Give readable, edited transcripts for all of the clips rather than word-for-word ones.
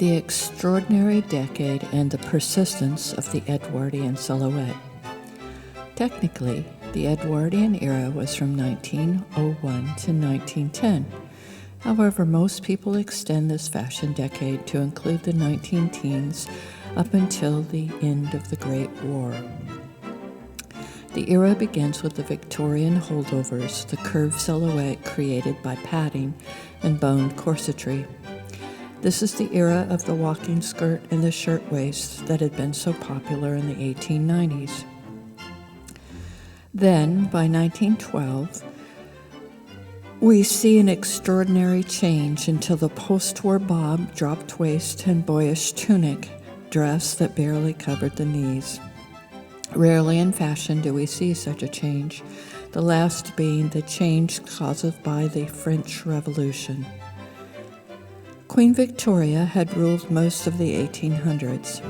The extraordinary decade and the persistence of the Edwardian silhouette. Technically, the Edwardian era was from 1901 to 1910. However, most people extend this fashion decade to include the 19-teens up until the end of the Great War. The era begins with the Victorian holdovers, the curved silhouette created by padding and boned corsetry. This is the era of the walking skirt and the shirtwaist that had been so popular in the 1890s. Then, by 1912, we see an extraordinary change until the post-war bob, dropped waist, and boyish tunic dress that barely covered the knees. Rarely in fashion do we see such a change, the last being the change caused by the French Revolution. Queen Victoria had ruled most of the 1800s.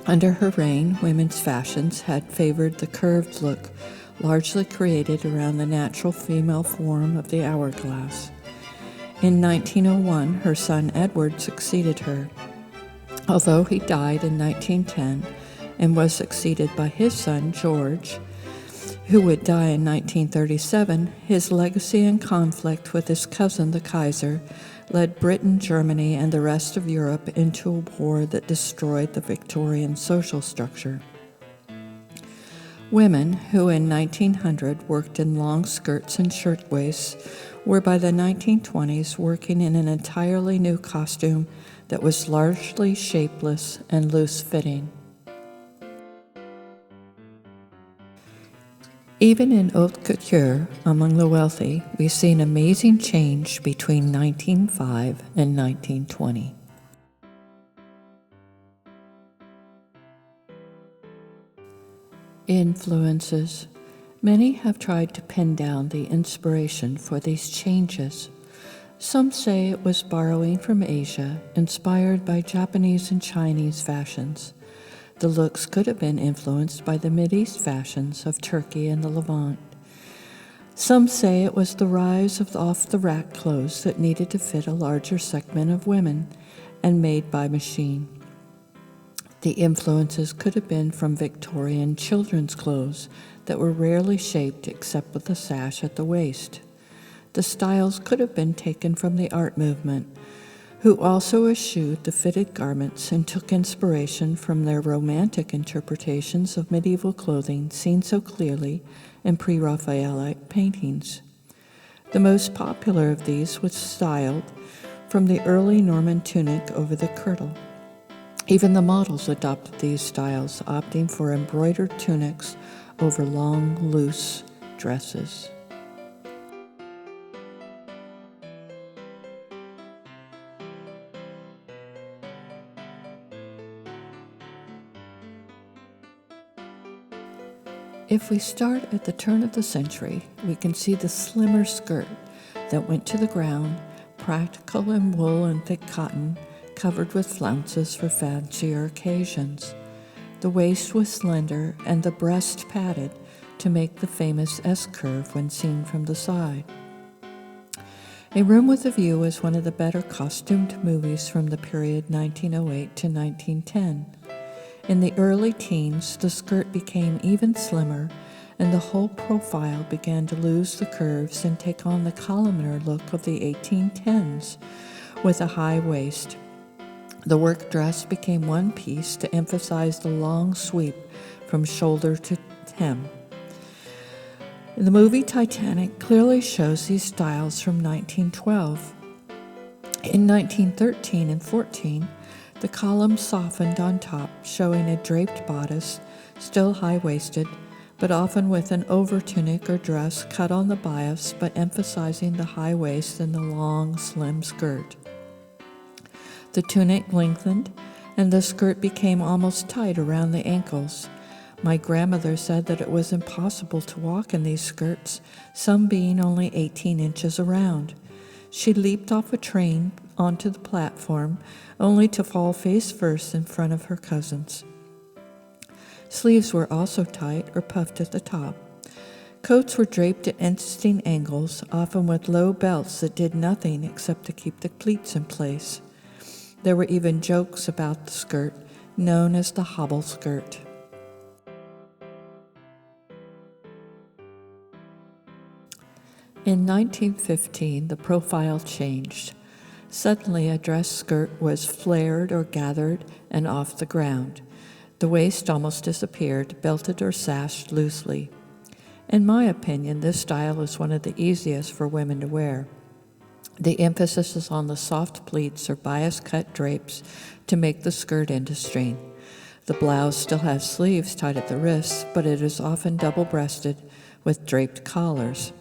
Under her reign, women's fashions had favored the curved look, largely created around the natural female form of the hourglass. In 1901, her son Edward succeeded her. Although he died in 1910 and was succeeded by his son George, who would die in 1937, his legacy and conflict with his cousin the Kaiser led Britain, Germany, and the rest of Europe into a war that destroyed the Victorian social structure. Women who in 1900 worked in long skirts and shirtwaists were by the 1920s working in an entirely new costume that was largely shapeless and loose-fitting. Even in haute couture, among the wealthy, we see an amazing change between 1905 and 1920. Influences. Many have tried to pin down the inspiration for these changes. Some say it was borrowing from Asia, inspired by Japanese and Chinese fashions. The looks could have been influenced by the Mideast fashions of Turkey and the Levant. Some say it was the rise of off-the-rack clothes that needed to fit a larger segment of women and made by machine. The influences could have been from Victorian children's clothes that were rarely shaped except with a sash at the waist. The styles could have been taken from the art movement, who also eschewed the fitted garments and took inspiration from their romantic interpretations of medieval clothing seen so clearly in pre-Raphaelite paintings. The most popular of these was styled from the early Norman tunic over the kirtle. Even the models adopted these styles, opting for embroidered tunics over long, loose dresses. If we start at the turn of the century, we can see the slimmer skirt that went to the ground, practical in wool and thick cotton, covered with flounces for fancier occasions. The waist was slender and the breast padded to make the famous S-curve when seen from the side. A Room with a View is one of the better costumed movies from the period 1908 to 1910. In the early teens, the skirt became even slimmer, and the whole profile began to lose the curves and take on the columnar look of the 1810s, with a high waist. The work dress became one piece to emphasize the long sweep from shoulder to hem. The movie Titanic clearly shows these styles from 1912. In 1913 and 14, the column softened on top, showing a draped bodice, still high-waisted, but often with an over-tunic or dress cut on the bias, but emphasizing the high waist and the long, slim skirt. The tunic lengthened, and the skirt became almost tight around the ankles. My grandmother said that it was impossible to walk in these skirts, some being only 18 inches around. She leaped off a train onto the platform, only to fall face first in front of her cousins. Sleeves were also tight or puffed at the top. Coats were draped at interesting angles, often with low belts that did nothing except to keep the pleats in place. there were even jokes about the skirt, known as the hobble skirt. In 1915, the profile changed. Suddenly, a dress skirt was flared or gathered and off the ground. The waist almost disappeared, belted or sashed loosely. In my opinion, this style is one of the easiest for women to wear. The emphasis is on the soft pleats or bias-cut drapes to make the skirt industry. The blouse still has sleeves tied at the wrists, but it is often double-breasted with draped collars.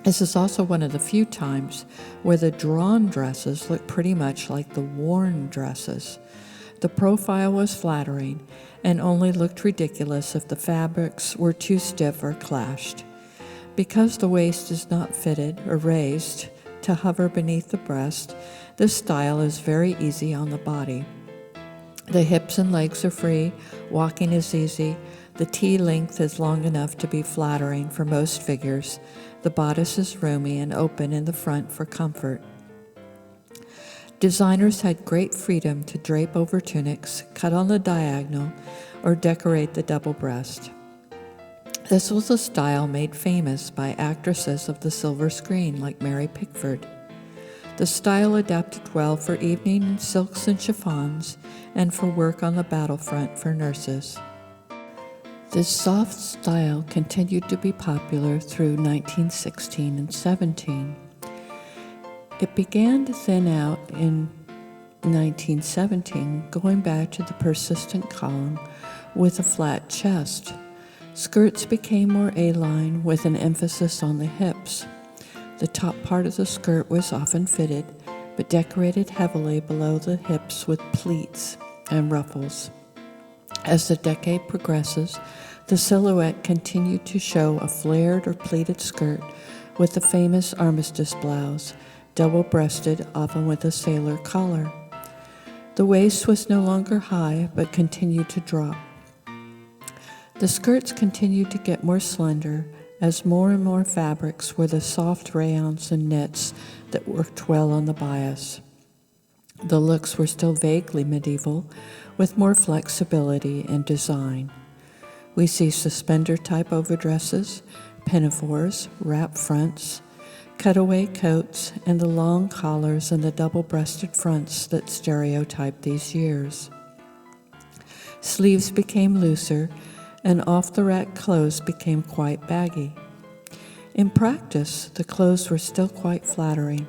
This is also one of the few times where the drawn dresses look pretty much like the worn dresses. The profile was flattering and only looked ridiculous if the fabrics were too stiff or clashed. Because the waist is not fitted or raised to hover beneath the breast, this style is very easy on the body. The hips and legs are free, walking is easy, the T length is long enough to be flattering for most figures, the bodice is roomy and open in the front for comfort. Designers had great freedom to drape over tunics, cut on the diagonal, or decorate the double breast. This was a style made famous by actresses of the silver screen like Mary Pickford. The style adapted well for evening in silks and chiffons and for work on the battlefront for nurses. This soft style continued to be popular through 1916 and 17. It began to thin out in 1917, going back to the persistent column with a flat chest. Skirts became more A-line with an emphasis on the hips. The top part of the skirt was often fitted, but decorated heavily below the hips with pleats and ruffles. As the decade progresses, the silhouette continued to show a flared or pleated skirt with the famous armistice blouse, double-breasted, often with a sailor collar. The waist was no longer high, but continued to drop. The skirts continued to get more slender as more and more fabrics were the soft rayons and knits that worked well on the bias. The looks were still vaguely medieval, with more flexibility and design. We see suspender-type overdresses, pinafores, wrap fronts, cutaway coats, and the long collars and the double-breasted fronts that stereotype these years. Sleeves became looser, and off-the-rack clothes became quite baggy. In practice, the clothes were still quite flattering,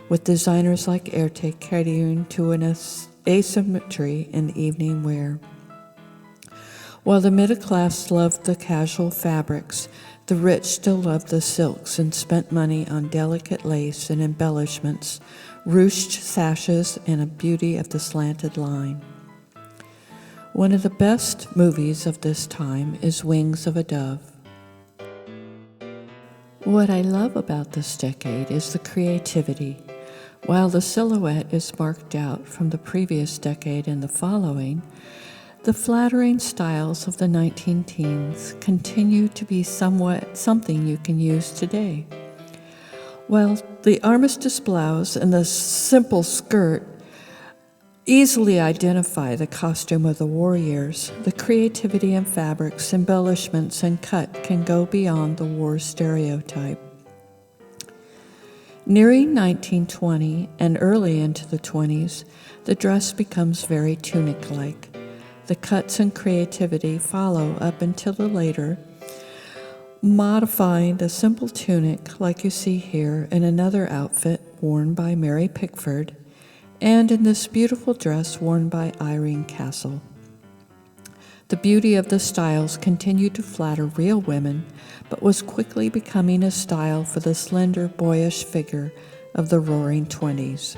with designers like Erte catering to an asymmetry in evening wear. While the middle class loved the casual fabrics, the rich still loved the silks and spent money on delicate lace and embellishments, ruched sashes, and a beauty of the slanted line. One of the best movies of this time is Wings of a Dove. What I love about this decade is the creativity. While the silhouette is marked out from the previous decade and the following, the flattering styles of the 19-teens continue to be something you can use today. While the armistice blouse and the simple skirt easily identify the costume of the war years, the creativity in fabrics, embellishments, and cut can go beyond the war stereotype. Nearing 1920 and early into the 20s, the dress becomes very tunic-like. The cuts and creativity follow up until the later, modifying the simple tunic like you see here in another outfit worn by Mary Pickford, and in this beautiful dress worn by Irene Castle. The beauty of the styles continued to flatter real women, but was quickly becoming a style for the slender, boyish figure of the Roaring '20s.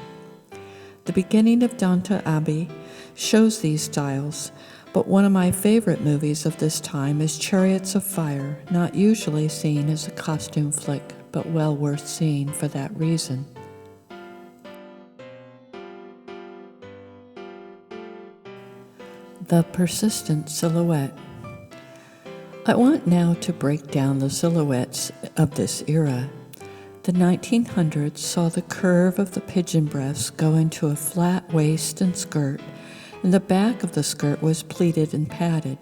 The beginning of Downton Abbey shows these styles, but one of my favorite movies of this time is Chariots of Fire, not usually seen as a costume flick, but well worth seeing for that reason. The persistent silhouette. I want now to break down the silhouettes of this era. The 1900s saw the curve of the pigeon breast go into a flat waist and skirt, and the back of the skirt was pleated and padded.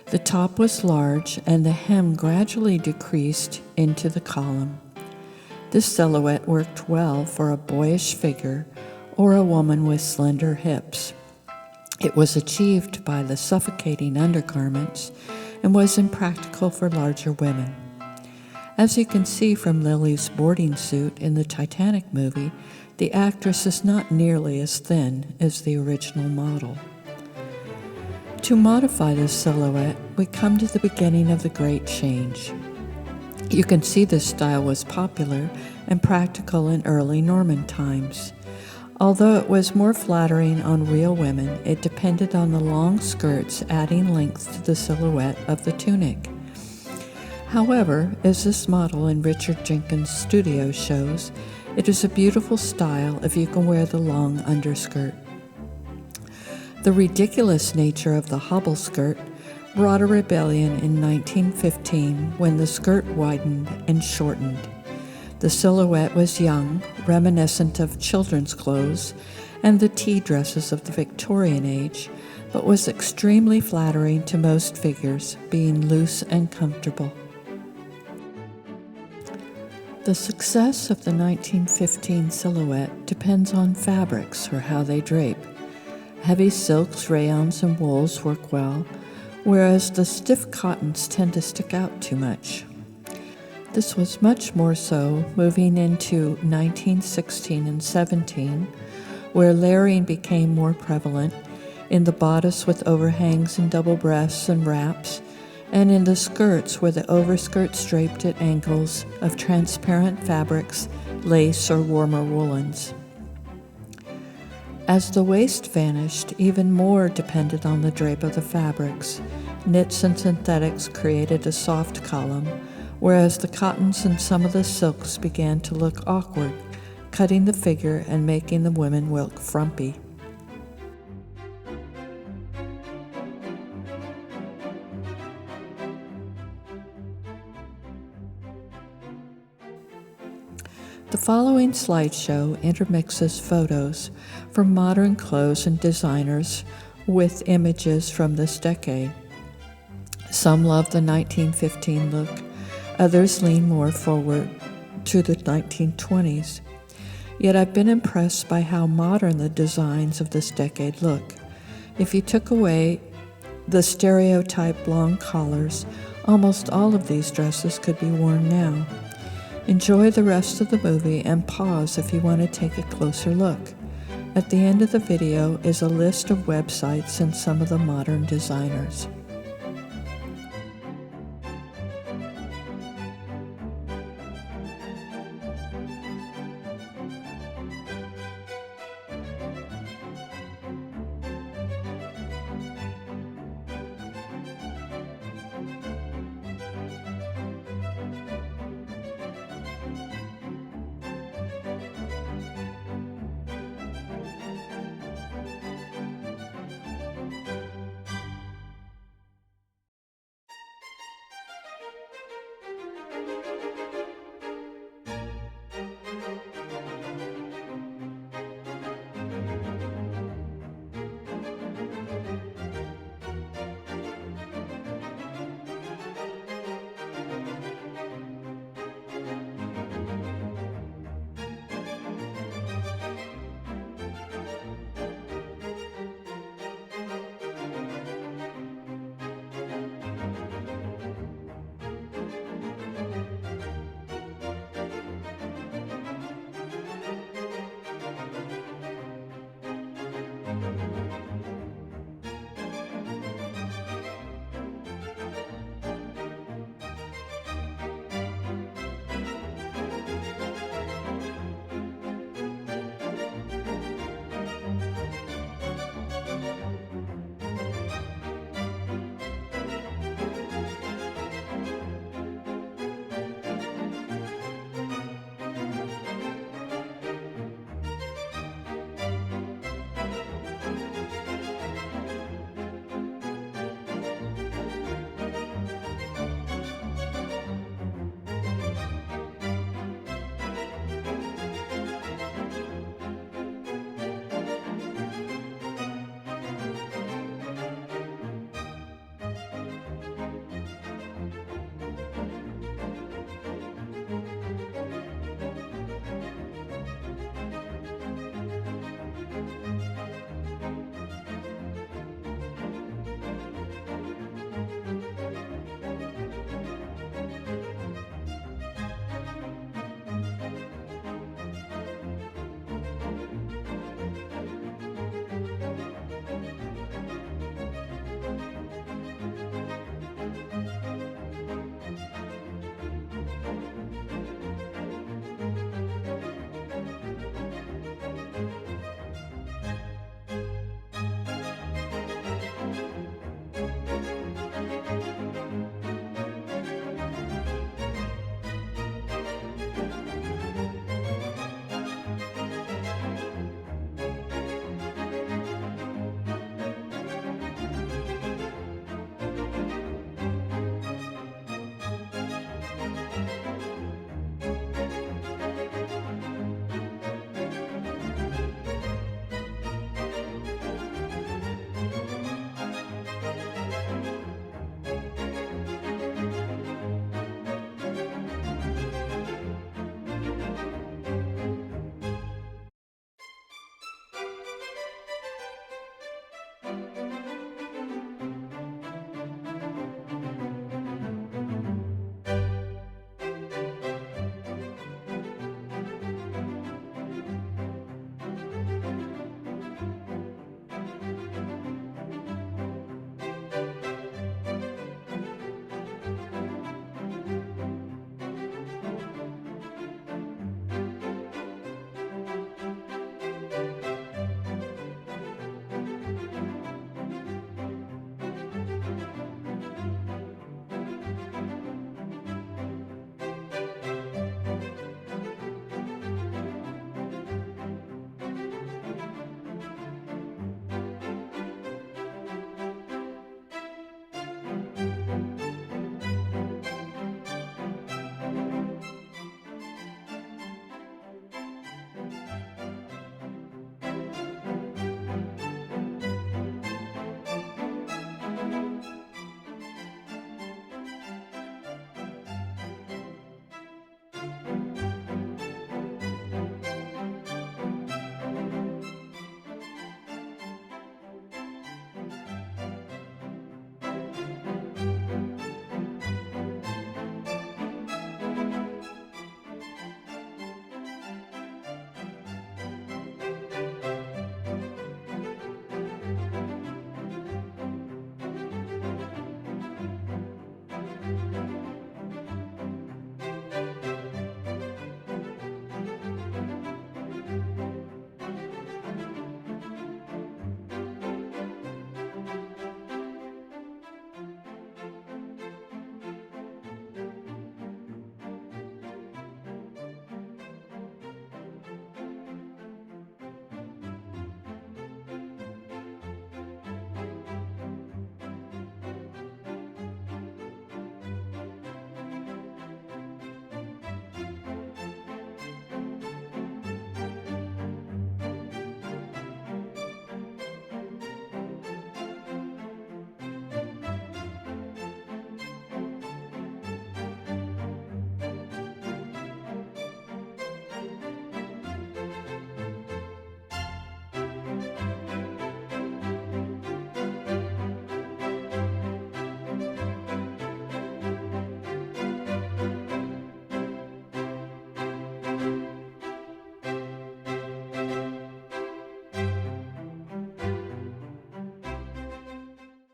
The top was large, and the hem gradually decreased into the column. This silhouette worked well for a boyish figure or a woman with slender hips. It was achieved by the suffocating undergarments and was impractical for larger women. As you can see from Lily's boarding suit in the Titanic movie, the actress is not nearly as thin as the original model. To modify this silhouette, we come to the beginning of the Great Change. You can see this style was popular and practical in early Norman times. Although it was more flattering on real women, it depended on the long skirts adding length to the silhouette of the tunic. However, as this model in Richard Jenkins' studio shows, it is a beautiful style if you can wear the long underskirt. The ridiculous nature of the hobble skirt brought a rebellion in 1915 when the skirt widened and shortened. The silhouette was young, reminiscent of children's clothes and the tea dresses of the Victorian age, but was extremely flattering to most figures, being loose and comfortable. The success of the 1915 silhouette depends on fabrics or how they drape. Heavy silks, rayons, and wools work well, whereas the stiff cottons tend to stick out too much. This was much more so moving into 1916 and 17, where layering became more prevalent in the bodice with overhangs and double breasts and wraps, and in the skirts where the overskirts draped at angles of transparent fabrics, lace, or warmer woolens. As the waist vanished, even more depended on the drape of the fabrics. Knits and synthetics created a soft column, whereas the cottons and some of the silks began to look awkward, cutting the figure and making the women look frumpy. The following slideshow intermixes photos from modern clothes and designers with images from this decade. Some love the 1915 look, others lean more forward to the 1920s. Yet I've been impressed by how modern the designs of this decade look. If you took away the stereotype long collars, almost all of these dresses could be worn now. Enjoy the rest of the movie and pause if you want to take a closer look. At the end of the video is a list of websites and some of the modern designers.